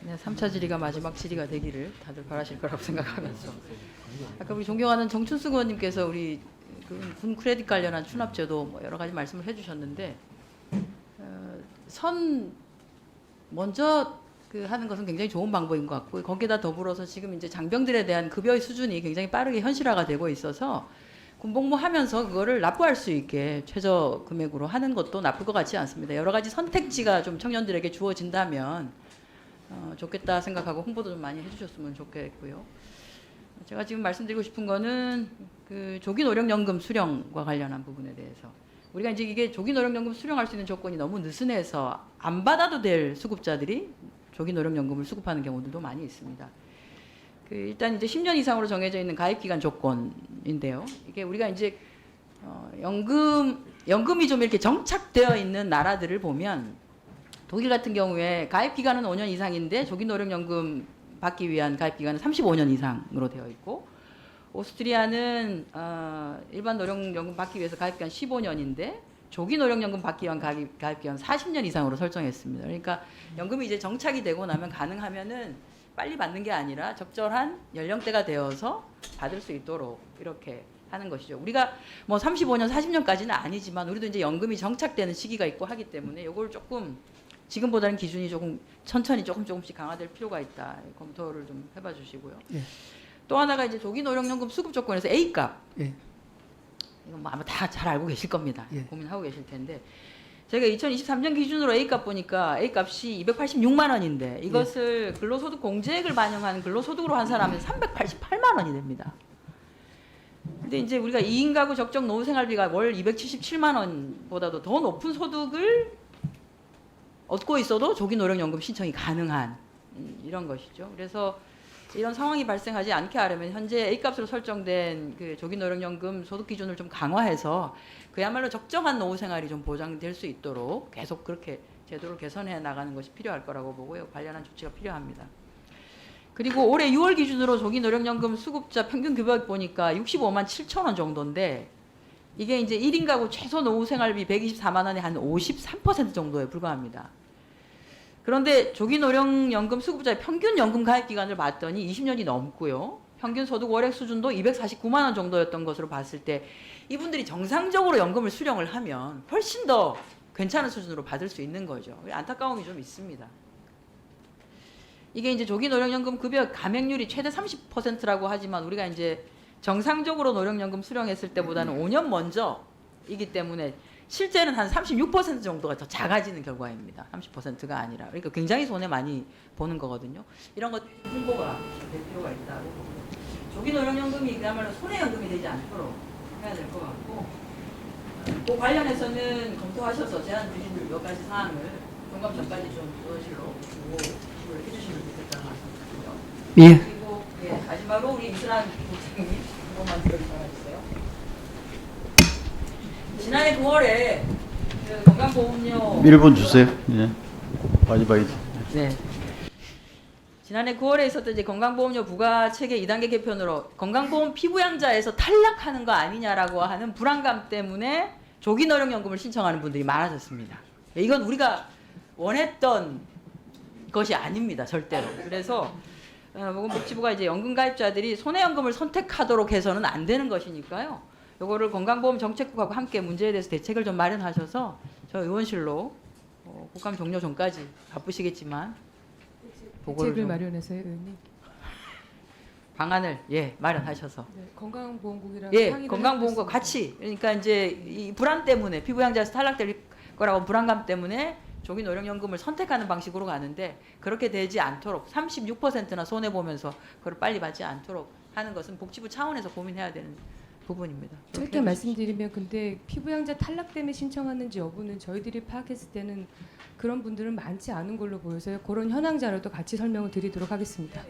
네, 3차 질의가 마지막 질의가 되기를 다들 바라실 거라고 생각하면서 아까 우리 존경하는 정춘수 의원님께서 우리 군 크레딧 관련한 추납제도 뭐 여러 가지 말씀을 해주셨는데 선 먼저 하는 것은 굉장히 좋은 방법인 것 같고 거기에다 더불어서 지금 이제 장병들에 대한 급여의 수준이 굉장히 빠르게 현실화가 되고 있어서 군복무 하면서 그거를 납부할 수 있게 최저 금액으로 하는 것도 나쁠 것 같지 않습니다. 여러 가지 선택지가 좀 청년들에게 주어진다면 좋겠다 생각하고 홍보도 좀 많이 해주셨으면 좋겠고요. 제가 지금 말씀드리고 싶은 거는 조기노령연금 수령과 관련한 부분에 대해서 우리가 이제 이게 조기노령연금 수령할 수 있는 조건이 너무 느슨해서 안 받아도 될 수급자들이 조기노령연금을 수급하는 경우들도 많이 있습니다. 일단 이제 10년 이상으로 정해져 있는 가입기간 조건인데요. 이게 우리가 이제 연금이 좀 이렇게 정착되어 있는 나라들을 보면 독일 같은 경우에 가입기간은 5년 이상인데 조기노령연금 받기 위한 가입기간은 35년 이상으로 되어 있고 오스트리아는 일반 노령연금 받기 위해서 가입기간 15년인데 조기노령연금 받기 위한 가입기간 40년 이상으로 설정했습니다. 그러니까 연금이 이제 정착이 되고 나면 가능하면은 빨리 받는 게 아니라 적절한 연령대가 되어서 받을 수 있도록 이렇게 하는 것이죠. 우리가 뭐 35년, 40년까지는 아니지만 우리도 이제 연금이 정착되는 시기가 있고 하기 때문에 이걸 조금 지금보다는 기준이 조금 천천히 조금씩 강화될 필요가 있다. 검토를 좀 해봐 주시고요. 예. 또 하나가 이제 조기노령연금 수급 조건에서 A값. 예. 이건 뭐 아마 다 잘 알고 계실 겁니다. 예. 고민하고 계실 텐데 저희가 2023년 기준으로 A값 보니까 A값이 286만 원인데 이것을 예. 근로소득 공제액을 반영한 근로소득으로 환산하면 388만 원이 됩니다. 근데 이제 우리가 2인 가구 적정 노후생활비가 월 277만 원보다도 더 높은 소득을 얻고 있어도 조기노령연금 신청이 가능한 이런 것이죠. 그래서 이런 상황이 발생하지 않게 하려면 현재 A값으로 설정된 조기노령연금 소득 기준을 좀 강화해서 그야말로 적정한 노후생활이 좀 보장될 수 있도록 계속 그렇게 제도를 개선해 나가는 것이 필요할 거라고 보고요. 관련한 조치가 필요합니다. 그리고 올해 6월 기준으로 조기노령연금 수급자 평균 급여액 보니까 65만 7천 원 정도인데 이게 이제 1인 가구 최소 노후생활비 124만 원의 한 53% 정도에 불과합니다. 그런데 조기노령연금 수급자의 평균 연금 가입 기간을 봤더니 20년이 넘고요. 평균 소득 월액 수준도 249만 원 정도였던 것으로 봤을 때 이분들이 정상적으로 연금을 수령을 하면 훨씬 더 괜찮은 수준으로 받을 수 있는 거죠. 안타까움이 좀 있습니다. 이게 이제 조기노령연금 급여 감액률이 최대 30%라고 하지만 우리가 이제 정상적으로 노령연금 수령했을 때보다는 5년 먼저이기 때문에 실제는 한 36% 정도가 더 작아지는 결과입니다. 30%가 아니라. 그러니까 굉장히 손해 많이 보는 거거든요. 이런 것 홍보가 될 필요가 있다고. 조기노령연금이 그야말로 손해연금이 되지 않도록 해야 될 것 같고 그 관련해서는 검토하셔서 제안 드린 몇 가지 사항을 종감 전까지 좀 의원실로 보고를 해주시면 좋겠다는 말씀드리고요. 예. 그리고 마지막으로 우리 이슬한 국장님 한 번만 들어주세요. 지난해 9월에 건강보험료 1분 주세요. 예. 마지막에. 네. 지난해 9월에 있었던 이제 건강보험료 부과 체계 2단계 개편으로 건강보험 피부양자에서 탈락하는 거 아니냐라고 하는 불안감 때문에 조기노령연금을 신청하는 분들이 많아졌습니다. 이건 우리가 원했던 것이 아닙니다, 절대로. 그래서 보건복지부가 이제 연금 가입자들이 손해연금을 선택하도록 해서는 안 되는 것이니까요. 요거를 건강보험 정책국하고 함께 문제에 대해서 대책을 좀 마련하셔서 저 의원실로 국감 종료 전까지 바쁘시겠지만 대책을 마련해서요, 의원님. 방안을 마련하셔서 건강보험국이랑 건강보험과 같이 그러니까 이제 이 불안 때문에 피부양자에서 탈락될 거라고 불안감 때문에 조기노령연금을 선택하는 방식으로 가는데 그렇게 되지 않도록 36%나 손해 보면서 그걸 빨리 받지 않도록 하는 것은 복지부 차원에서 고민해야 되는 부분입니다. 짧게 말씀드리면 근데 피부양자 탈락 때문에 신청하는지 여부는 저희들이 파악했을 때는 그런 분들은 많지 않은 걸로 보여서요. 그런 현황 자료도 같이 설명을 드리도록 하겠습니다.